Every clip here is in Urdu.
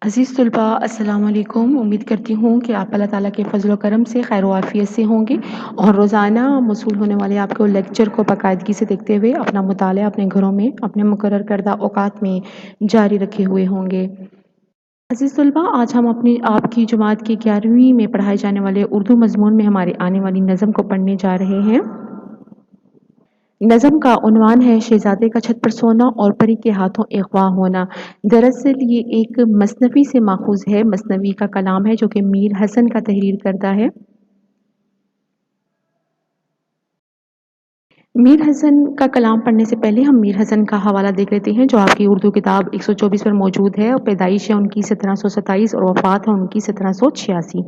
عزیز طلباء السلام علیکم، امید کرتی ہوں کہ آپ اللہ تعالیٰ کے فضل و کرم سے خیر و عافیت سے ہوں گے اور روزانہ موصول ہونے والے آپ کو لیکچر کو باقاعدگی سے دیکھتے ہوئے اپنا مطالعہ اپنے گھروں میں اپنے مقرر کردہ اوقات میں جاری رکھے ہوئے ہوں گے۔ عزیز طلباء، آج ہم آپ کی جماعت کی 11ویں میں پڑھائے جانے والے اردو مضمون میں ہماری آنے والی نظم کو پڑھنے جا رہے ہیں۔ نظم کا عنوان ہے شہزادے کا چھت پر سونا اور پری کے ہاتھوں اغوا ہونا۔ دراصل یہ ایک مثنوی سے ماخوذ ہے، مثنوی کا کلام ہے جو کہ میر حسن کا تحریر کردہ ہے۔ میر حسن کا کلام پڑھنے سے پہلے ہم میر حسن کا حوالہ دیکھ لیتے ہیں جو آپ کی اردو کتاب 124 پر موجود ہے اور پیدائش ہے ان کی 1727 اور وفات ہے ان کی 1786۔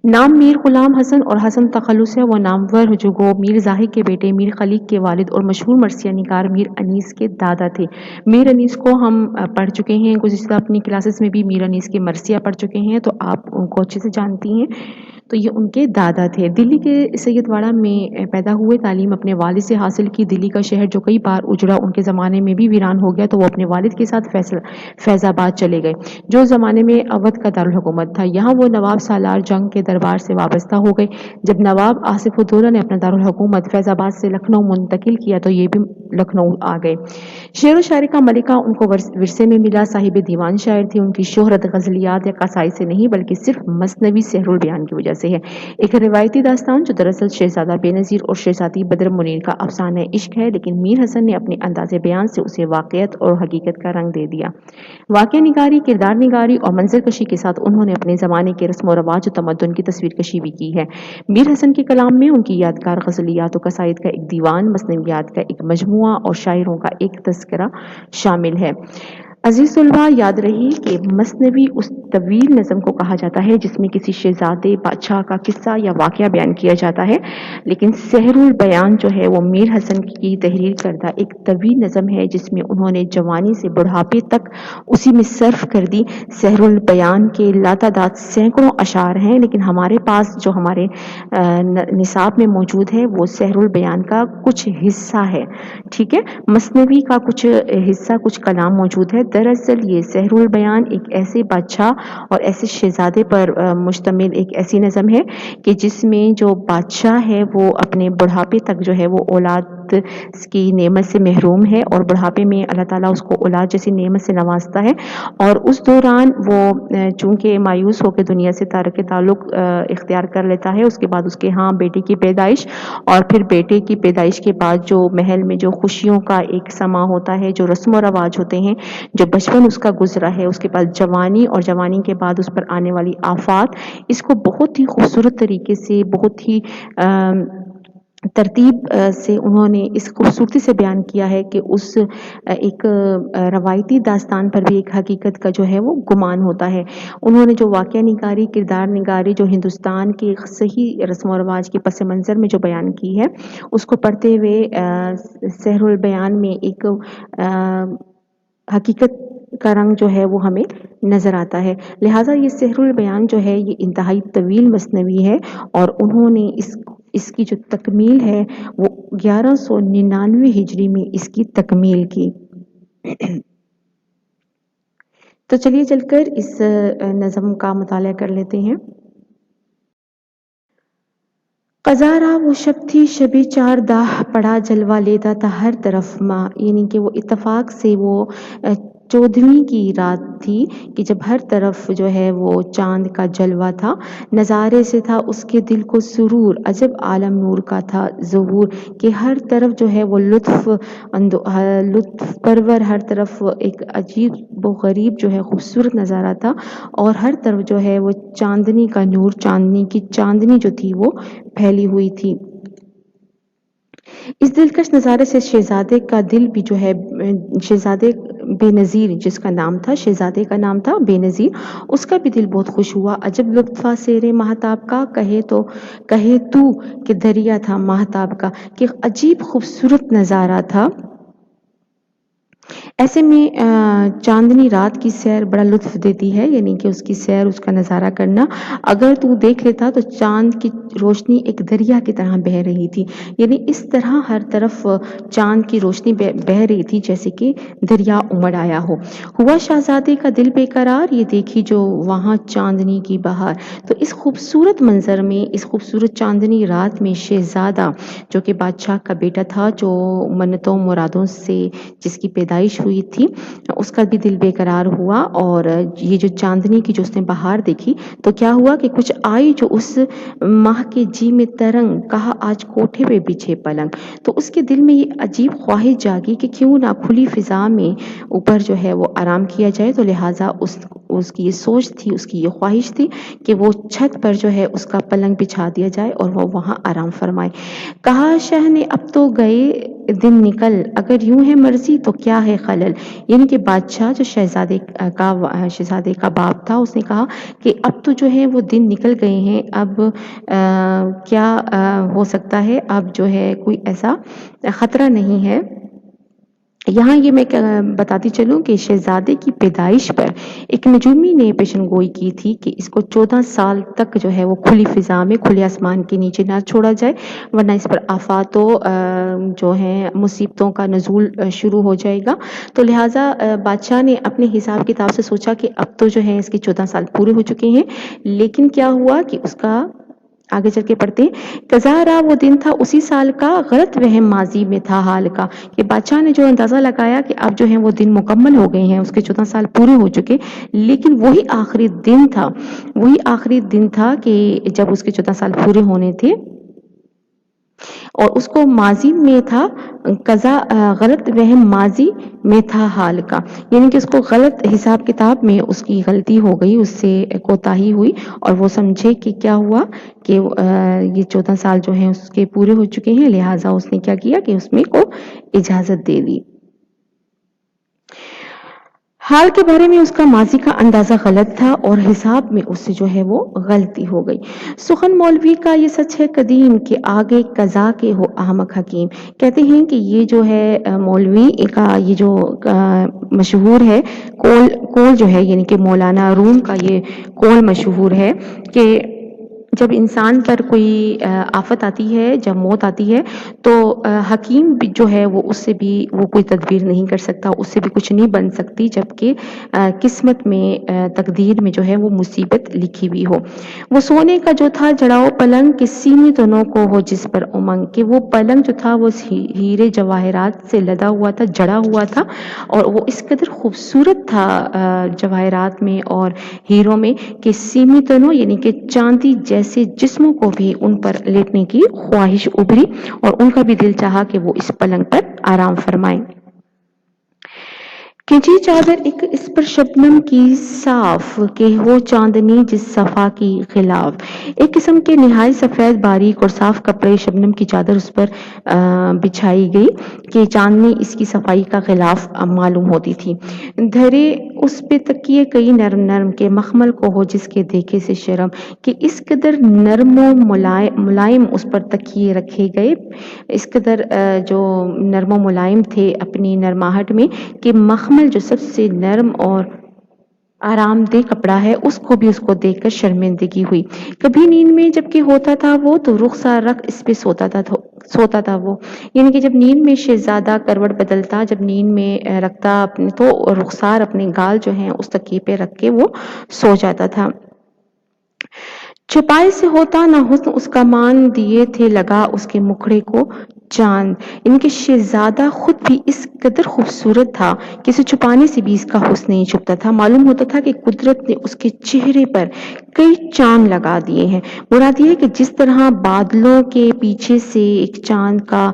نام میر غلام حسن اور حسن تخلص ہے، وہ نامور جو گو میر زاہد کے بیٹے میر خلیق کے والد اور مشہور مرثیہ نگار میر انیس کے دادا تھے۔ میر انیس کو ہم پڑھ چکے ہیں گزشتہ اپنی کلاسز میں بھی، میر انیس کے مرثیہ پڑھ چکے ہیں تو آپ ان کو اچھے سے جانتی ہیں۔ تو یہ ان کے دادا تھے۔ دلی کے سید واڑہ میں پیدا ہوئے، تعلیم اپنے والد سے حاصل کی۔ دلی کا شہر جو کئی بار اجڑا، ان کے زمانے میں بھی ویران ہو گیا تو وہ اپنے والد کے ساتھ فیض آباد چلے گئے جو زمانے میں اودھ کا دارالحکومت تھا۔ یہاں وہ نواب سالار جنگ کے دربار سے وابستہ ہو گئے۔ جب نواب آصف الدولہ نے اپنا دارالحکومت فیض آباد سے لکھنؤ منتقل کیا تو یہ بھی لکھنؤ آ گئے۔ شعر و شاعری کا ملکہ ان کو ورثے میں ملا۔ صاحب دیوان شاعر تھی۔ ان کی شہرت غزلیات یا قصائد سے نہیں بلکہ صرف مثنوی سحر البیان کی وجہ سے ہے، ایک روایتی داستان جو دراصل شہزادہ بے نظیر اور شہزادی بدر منیر کا افسانہ عشق ہے، لیکن میر حسن نے اپنے انداز بیان سے اسے واقعیت اور حقیقت کا رنگ دے دیا۔ واقعہ نگاری، کردار نگاری اور منظر کشی کے ساتھ انہوں نے اپنے زمانے کے رسم و رواج و تمدن کی تصویر کشی بھی کی ہے۔ میر حسن کے کلام میں ان کی یادگار غزلیات و قصائد کا ایک دیوان، مثنویات کا ایک مجموعہ اور شاعروں کا ایک تذکرہ شامل ہے۔ عزیز طلباء، یاد رہے کہ مثنوی اس طویل نظم کو کہا جاتا ہے جس میں کسی شہزادے بادشاہ کا قصہ یا واقعہ بیان کیا جاتا ہے، لیکن سحر البیان جو ہے وہ میر حسن کی تحریر کردہ ایک طویل نظم ہے جس میں انہوں نے جوانی سے بڑھاپے تک اسی میں صرف کر دی۔ سحر البیان کے لاتعداد سینکڑوں اشعار ہیں، لیکن ہمارے پاس جو ہمارے نصاب میں موجود ہے وہ سحر البیان کا کچھ حصہ ہے، ٹھیک ہے، مثنوی کا کچھ حصہ، کچھ کلام موجود ہے۔ دراصل یہ سحر البیان ایک ایسے بادشاہ اور ایسے شہزادے پر مشتمل ایک ایسی نظم ہے کہ جس میں جو بادشاہ ہے وہ اپنے بڑھاپے تک جو ہے وہ اولاد کی نعمت سے محروم ہے، اور بڑھاپے میں اللہ تعالیٰ اس کو اولاد جیسی نعمت سے نوازتا ہے، اور اس دوران وہ چونکہ مایوس ہو کے دنیا سے تارک تعلق اختیار کر لیتا ہے۔ اس کے بعد اس کے ہاں بیٹی کی پیدائش، اور پھر بیٹے کی پیدائش کے بعد جو محل میں جو خوشیوں کا ایک سما ہوتا ہے، جو رسم و رواج ہوتے ہیں، جو بچپن اس کا گزرا ہے، اس کے بعد جوانی، اور جوانی کے بعد اس پر آنے والی آفات، اس کو بہت ہی خوبصورت طریقے سے، بہت ہی ترتیب سے انہوں نے اس خوبصورتی سے بیان کیا ہے کہ اس ایک روایتی داستان پر بھی ایک حقیقت کا جو ہے وہ گمان ہوتا ہے۔ انہوں نے جو واقعہ نگاری، کردار نگاری جو ہندوستان کے صحیح رسم و رواج کے پس منظر میں جو بیان کی ہے، اس کو پڑھتے ہوئے سحر البیان میں ایک حقیقت کا رنگ جو ہے وہ ہمیں نظر آتا ہے۔ لہٰذا یہ سحر البیان جو ہے یہ انتہائی طویل مثنوی ہے، اور انہوں نے اس کی جو تکمیل ہے وہ 1199 ہجری میں اس کی تکمیل کی۔ تو چلیے چل کر اس نظم کا مطالعہ کر لیتے ہیں۔ قضا را وہ شب تھی شب چاردہ، پڑا جلوہ لیتا تھا ہر طرف ماں، یعنی کہ وہ اتفاق سے وہ 14ویں کی رات تھی کہ جب ہر طرف جو ہے وہ چاند کا جلوہ تھا، نظارے سے تھا اس کے دل کو سرور، عجب عالم نور کا تھا ظہور، کہ ہر طرف جو ہے وہ لطف پرور، ہر طرف ایک عجیب و غریب جو ہے خوبصورت نظارہ تھا، اور ہر طرف جو ہے وہ چاندنی کا نور، چاندنی کی چاندنی جو تھی وہ پھیلی ہوئی تھی۔ اس دلکش نظارے سے شہزادے کا دل بھی جو ہے، شہزادے بے نظیر جس کا نام تھا، شہزادے کا نام تھا بے نظیر، اس کا بھی دل بہت خوش ہوا۔ عجب لطف سیر ماہتاب کا، کہے تو کہ دریا تھا ماہتاب کا، کہ عجیب خوبصورت نظارہ تھا۔ ایسے میں چاندنی رات کی سیر بڑا لطف دیتی ہے، یعنی کہ اس کی سیر، اس کا نظارہ کرنا اگر تو دیکھ لیتا تو چاند کی روشنی ایک دریا کی طرح بہہ رہی تھی، یعنی اس طرح ہر طرف چاند کی روشنی بہہ رہی تھی جیسے کہ دریا امڑ آیا ہوا شہزادے کا دل بے قرار، یہ دیکھی جو وہاں چاندنی کی بہار۔ تو اس خوبصورت منظر میں، اس خوبصورت چاندنی رات میں شہزادہ جو کہ بادشاہ کا بیٹا تھا، جو منتوں مرادوں سے جس کی پیدائش ہوئی تھی، اس کا بھی دل بے قرار ہوا، اور یہ جو چاندنی کی جو اس نے بہار دیکھی تو کیا ہوا کہ کچھ آئی جو اس ماہ کے جی میں ترنگ، کہا آج کوٹھے پہ بچھے پلنگ۔ تو اس کے دل میں یہ عجیب خواہش جاگی کہ کیوں نہ کھلی فضا میں اوپر جو ہے وہ آرام کیا جائے، تو لہٰذا اس کی یہ سوچ تھی، اس کی یہ خواہش تھی کہ وہ چھت پر جو ہے اس کا پلنگ بچھا دیا جائے اور وہ وہاں آرام فرمائے۔ کہا شاہ نے اب تو گئے دن نکل، اگر یوں ہے مرضی تو کیا ہے خلل، یعنی کہ بادشاہ جو شہزادے کا باپ تھا، اس نے کہا کہ اب تو جو ہے وہ دن نکل گئے ہیں، اب کیا ہو سکتا ہے، اب جو ہے کوئی ایسا خطرہ نہیں ہے۔ یہاں یہ میں بتاتی چلوں کہ شہزادے کی پیدائش پر ایک نجومی نے پیشن گوئی کی تھی کہ اس کو 14 سال تک جو ہے وہ کھلی فضا میں، کھلے آسمان کے نیچے نہ چھوڑا جائے، ورنہ اس پر آفات و جو ہیں مصیبتوں کا نزول شروع ہو جائے گا۔ تو لہٰذا بادشاہ نے اپنے حساب کتاب سے سوچا کہ اب تو جو ہے اس کے 14 سال پورے ہو چکے ہیں، لیکن کیا ہوا کہ اس کا آگے چل کے پڑھتے ہیں، قضا رہا وہ دن تھا اسی سال کا، غلط وہم ماضی میں تھا حال کا، کہ بادشاہ نے جو اندازہ لگایا کہ اب جو ہے وہ دن مکمل ہو گئے ہیں، اس کے 14 سال پورے ہو چکے، لیکن وہی آخری دن تھا کہ جب اس کے 14 سال پورے ہونے تھے، اور اس کو ماضی میں تھا قضا، غلط وہم ماضی میں تھا حال کا، یعنی کہ اس کو غلط حساب کتاب میں اس کی غلطی ہو گئی، اس سے کوتاہی ہوئی، اور وہ سمجھے کہ کیا ہوا کہ یہ 14 سال جو ہیں اس کے پورے ہو چکے ہیں، لہٰذا اس نے کیا کیا کہ اس میں کو اجازت دے دی۔ حال کے بارے میں اس کا ماضی کا اندازہ غلط تھا اور حساب میں اس سے جو ہے وہ غلطی ہو گئی۔ سخن مولوی کا یہ سچ ہے قدیم کہ آگے قضا کے ہو احمق حکیم۔ کہتے ہیں کہ یہ جو ہے مولوی کا یہ جو مشہور ہے قول جو ہے، یعنی کہ مولانا روم کا یہ قول مشہور ہے کہ جب انسان پر کوئی آفت آتی ہے، جب موت آتی ہے، تو حکیم جو ہے وہ اس سے بھی وہ کوئی تدبیر نہیں کر سکتا، اس سے بھی کچھ نہیں بن سکتی، جبکہ قسمت میں، تقدیر میں جو ہے وہ مصیبت لکھی ہوئی ہو۔ وہ سونے کا جو تھا جڑاؤ پلنگ، کہ سیمی دونوں کو ہو جس پر امنگ، کہ وہ پلنگ جو تھا وہ ہیرے جواہرات سے لدا ہوا تھا، جڑا ہوا تھا، اور وہ اس قدر خوبصورت تھا جواہرات میں اور ہیروں میں کہ سیمی دونوں یعنی کہ چاندی جیسے جسموں کو بھی ان پر لیٹنے کی خواہش ابھری، اور ان کا بھی دل چاہا کہ وہ اس پلنگ پر آرام فرمائیں۔ کھینچی چادر ایک اس پر شبنم کی صاف، کہ ہو چاندنی جس صفا کی خلاف، ایک قسم کے نہایت سفید باریک اور صاف کپڑے شبنم کی چادر اس پر بچھائی گئی کہ چاندنی اس کی صفائی کا خلاف معلوم ہوتی تھی۔ دھرے اس پہ تکیے کئی نرم نرم، کے مخمل کو ہو جس کے دیکھے سے شرم، کہ اس قدر نرم و ملائم اس پر تکیے رکھے گئے، اس قدر جو نرم و ملائم تھے اپنی نرماہٹ میں، کہ مخمل جو سب سے نرم اور آرام دہ کپڑا ہے، اس کو بھی اس کو دیکھ کر شرمندگی ہوئی۔ کبھی نیند میں جبکہ ہوتا تھا وہ، تو رخسار رکھ اس پہ سوتا تھا وہ، یعنی کہ جب نیند میں شہزادہ کروٹ بدلتا، جب نیند میں رکھتا تو رخسار اپنے گال جو ہیں اس تکیے پہ رکھ کے وہ سو جاتا تھا۔ چھپائے سے ہوتا نہ حسن اس کا مان، دیے تھے لگا اس کے مکھڑے کو چاند، یعنی کہ شہزادہ خود بھی اس قدر خوبصورت تھا کہ اسے چھپانے سے بھی اس کا حسن نہیں چھپتا تھا، معلوم ہوتا تھا کہ قدرت نے اس کے چہرے پر کئی چاند لگا دیے ہیں۔ مراد یہ ہے کہ جس طرح بادلوں کے پیچھے سے ایک چاند کا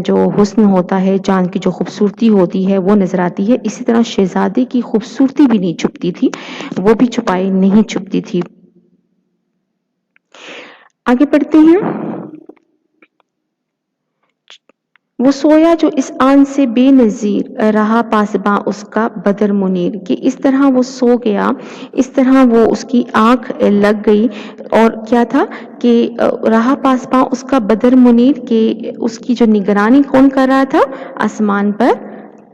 جو حسن ہوتا ہے، چاند کی جو خوبصورتی ہوتی ہے وہ نظر آتی ہے، اسی طرح شہزادے کی خوبصورتی بھی نہیں چھپتی تھی، وہ بھی چھپائی نہیں چھپتی تھی۔ آگے پڑھتے ہیں، وہ سویا جو اس آن سے بے نظیر، رہا پاسباں اس کا بدر منیر، کہ اس طرح وہ سو گیا، اس طرح وہ اس کی آنکھ لگ گئی، اور کیا تھا کہ رہا پاسباں اس کا بدر منیر، کہ اس کی جو نگرانی کون کر رہا تھا؟ آسمان پر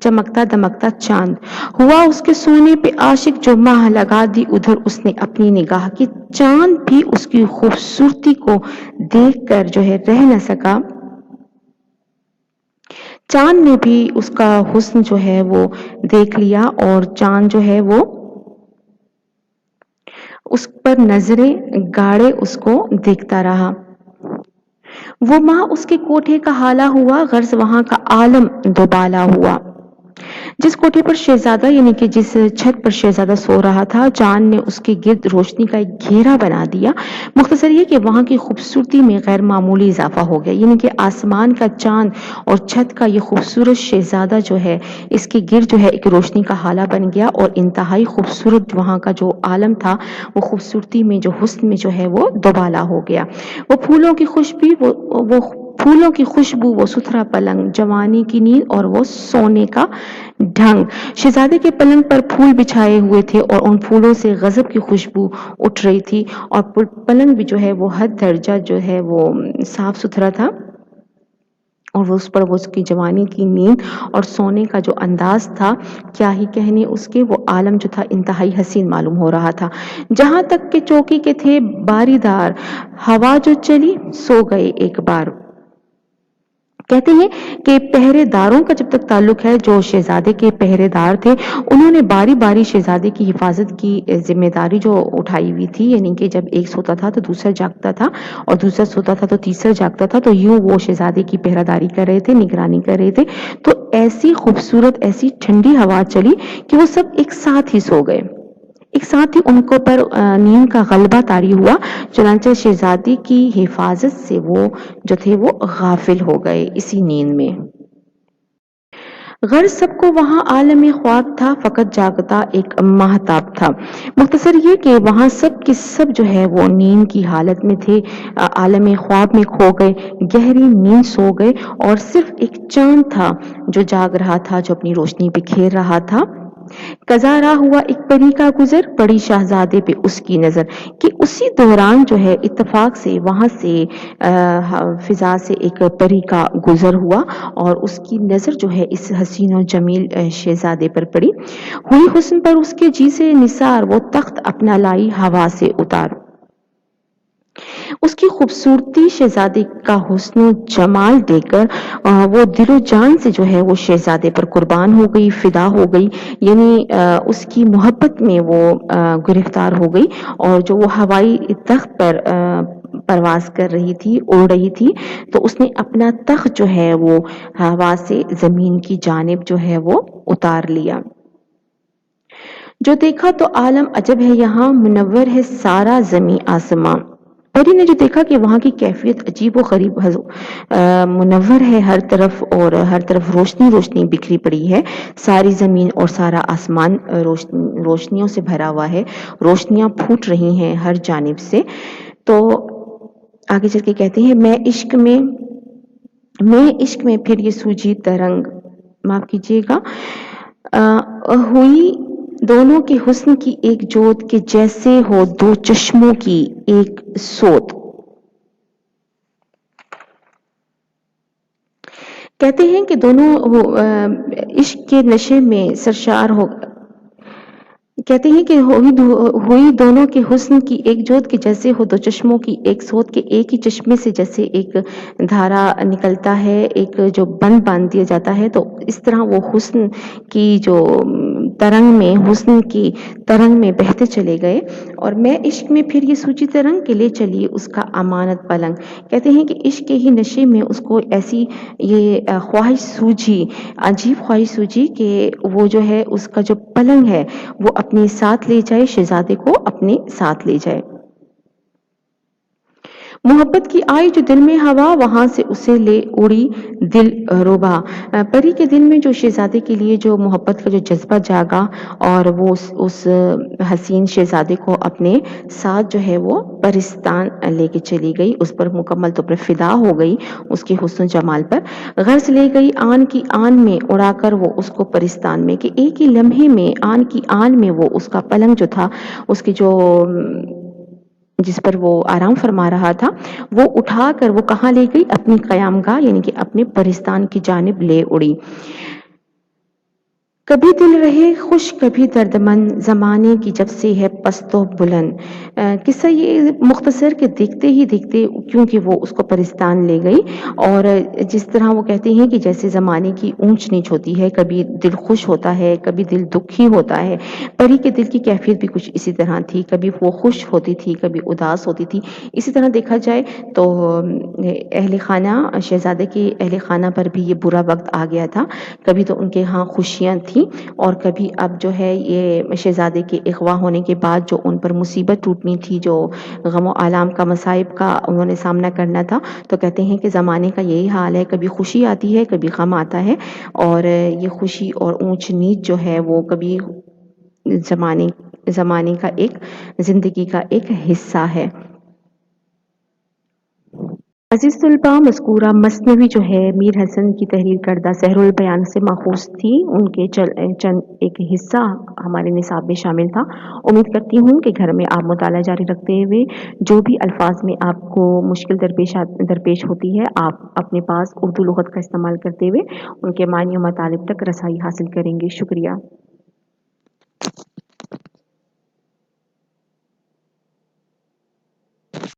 چمکتا دمکتا چاند ہوا اس کے سونے پہ عاشق جو ماہ لگا دی ادھر اس نے اپنی نگاہ کی چاند بھی اس کی خوبصورتی کو دیکھ کر جو ہے رہ نہ سکا چاند نے بھی اس کا حسن جو ہے وہ دیکھ لیا اور چاند جو ہے وہ اس پر نظریں گاڑے اس کو دیکھتا رہا وہ ماہ اس کے کوٹھے کا حالہ ہوا غرض وہاں کا عالم دوبالا ہوا جس کوٹھے پر شہزادہ یعنی کہ جس چھت پر شہزادہ سو رہا تھا چاند نے اس کے گرد روشنی کا ایک گھیرا بنا دیا مختصر یہ کہ وہاں کی خوبصورتی میں غیر معمولی اضافہ ہو گیا یعنی کہ آسمان کا چاند اور چھت کا یہ خوبصورت شہزادہ جو ہے اس کے گرد جو ہے ایک روشنی کا حالہ بن گیا اور انتہائی خوبصورت وہاں کا جو عالم تھا وہ خوبصورتی میں جو حسن میں جو ہے وہ دوبالا ہو گیا وہ پھولوں کی خوشبو وہ ستھرا پلنگ جوانی کی نیند اور وہ سونے کا ڈھنگ شہزادے کے پلنگ پر پھول بچھائے ہوئے تھے اور ان پھولوں سے غضب کی خوشبو اٹھ رہی تھی اور پلنگ بھی جو ہے وہ حد درجہ جو ہے وہ صاف ستھرا تھا اور وہ اس پر وہ اس کی جوانی کی نیند اور سونے کا جو انداز تھا کیا ہی کہنے اس کے وہ عالم جو تھا انتہائی حسین معلوم ہو رہا تھا جہاں تک کہ چوکی کے تھے باری دار ہوا جو چلی سو گئے ایک بار کہتے ہیں کہ پہرے داروں کا جب تک تعلق ہے جو شہزادے کے پہرے دار تھے انہوں نے باری باری شہزادے کی حفاظت کی ذمہ داری جو اٹھائی ہوئی تھی یعنی کہ جب ایک سوتا تھا تو دوسرا جاگتا تھا اور دوسرا سوتا تھا تو تیسرا جاگتا تھا تو یوں وہ شہزادے کی پہرہ داری کر رہے تھے نگرانی کر رہے تھے تو ایسی خوبصورت ایسی ٹھنڈی ہوا چلی کہ وہ سب ایک ساتھ ہی سو گئے ایک ساتھ ہی ان کو پر نیند کا غلبہ طاری ہوا چنانچہ شہزادی کی حفاظت سے وہ جو تھے وہ غافل ہو گئے اسی نیند میں غرض سب کو وہاں عالم خواب تھا فقط جاگتا ایک ماہتاب تھا مختصر یہ کہ وہاں سب کے سب جو ہے وہ نیند کی حالت میں تھے عالم خواب میں کھو گئے گہری نیند سو گئے اور صرف ایک چاند تھا جو جاگ رہا تھا جو اپنی روشنی بکھیر رہا تھا قضا راہ ہوا ایک پری کا گزر پڑی شہزادے پہ اس کی نظر کہ اسی دوران جو ہے اتفاق سے وہاں سے فضا سے ایک پری کا گزر ہوا اور اس کی نظر جو ہے اس حسین و جمیل شہزادے پر پڑی ہوئی حسن پر اس کے جی سے نثار وہ تخت اپنا لائی ہوا سے اتار اس کی خوبصورتی شہزادے کا حسن و جمال دیکھ کر وہ دل و جان سے جو ہے وہ شہزادے پر قربان ہو گئی فدا ہو گئی یعنی اس کی محبت میں وہ گرفتار ہو گئی اور جو وہ ہوائی تخت پر پرواز کر رہی تھی اڑ رہی تھی تو اس نے اپنا تخت جو ہے وہ ہوا سے زمین کی جانب جو ہے وہ اتار لیا جو دیکھا تو عالم عجب ہے یہاں منور ہے سارا زمیں آسماں پری نے جو دیکھا کہ وہاں کی کیفیت عجیب و غریب منور ہے ہر طرف اور ہر طرف روشنی روشنی بکھری پڑی ہے ساری زمین اور سارا آسمان روشنیوں سے بھرا ہوا ہے روشنیاں پھوٹ رہی ہیں ہر جانب سے تو آگے چل کے کہتے ہیں میں عشق میں پھر یہ سوجی ترنگ معاف کیجیے گا ہوئی دونوں کے حسن کی ایک جوت کے جیسے ہو دو چشموں کی ایک سوت کہتے ہیں کہ دونوں عشق کے نشے میں سرشار ہو کہتے ہیں کہ ہوئی دونوں کے حسن کی ایک جوت کے جیسے ہو دو چشموں کی ایک سوت کے ایک ہی چشمے سے جیسے ایک دھارا نکلتا ہے ایک جو بند باندھ دیا جاتا ہے تو اس طرح وہ حسن کی جو ترنگ میں حسن کی ترنگ میں بہتے چلے گئے اور میں عشق میں پھر یہ سوچی ترنگ کے لے چلی اس کا امانت پلنگ کہتے ہیں کہ عشق کے ہی نشے میں اس کو ایسی یہ خواہش سوجھی عجیب خواہش سوجھی کہ وہ جو ہے اس کا جو پلنگ ہے وہ اپنے ساتھ لے جائے شہزادے کو اپنے ساتھ لے جائے محبت کی آئی جو دل میں ہوا وہاں سے اسے لے اڑی دل ربا پری کے دل میں جو شہزادے کے لیے جو محبت کا جو جذبہ جاگا اور وہ اس حسین شہزادے کو اپنے ساتھ جو ہے وہ پرستان لے کے چلی گئی اس پر مکمل طور پر فدا ہو گئی اس کے حسن و جمال پر غرض لے گئی آن کی آن میں اڑا کر وہ اس کو پرستان میں کہ ایک ہی لمحے میں آن کی آن میں وہ اس کا پلنگ جو تھا اس کی جو جس پر وہ آرام فرما رہا تھا وہ اٹھا کر وہ کہاں لے گئی اپنی قیام گاہ یعنی کہ اپنے پرستان کی جانب لے اڑی کبھی دل رہے خوش کبھی دردمند، زمانے کی جب سے ہے پست و بلند۔ قصہ یہ مختصر کہ دیکھتے ہی دیکھتے کیونکہ وہ اس کو پرستان لے گئی، اور جس طرح وہ کہتے ہیں کہ جیسے زمانے کی اونچ نیچ ہوتی ہے، کبھی دل خوش ہوتا ہے کبھی دل دکھی ہوتا ہے، پری کے دل کی کیفیت بھی کچھ اسی طرح تھی، کبھی وہ خوش ہوتی تھی کبھی اداس ہوتی تھی۔ اسی طرح دیکھا جائے تو اہل خانہ شہزادے کے اہل خانہ پر بھی یہ برا وقت آ گیا تھا، کبھی تو ان کے ہاں خوشیاں تھیں اور کبھی اب جو ہے یہ شہزادے کے اغوا ہونے کے بعد جو ان پر مصیبت ٹوٹنی تھی، جو غم و آلام کا مصائب کا انہوں نے سامنا کرنا تھا، تو کہتے ہیں کہ زمانے کا یہی حال ہے، کبھی خوشی آتی ہے کبھی غم آتا ہے، اور یہ خوشی اور اونچ نیچ جو ہے وہ کبھی زمانے کا ایک زندگی کا ایک حصہ ہے۔ عزیز طلباء، مذکورہ مثنوی جو ہے میر حسن کی تحریر کردہ سحر البیان سے ماخوذ تھی، ان کے چند ایک حصہ ہمارے نصاب میں شامل تھا۔ امید کرتی ہوں کہ گھر میں آپ مطالعہ جاری رکھتے ہوئے جو بھی الفاظ میں آپ کو مشکل درپیش ہوتی ہے، آپ اپنے پاس اردو لغت کا استعمال کرتے ہوئے ان کے معنی و مطالب تک رسائی حاصل کریں گے۔ شکریہ۔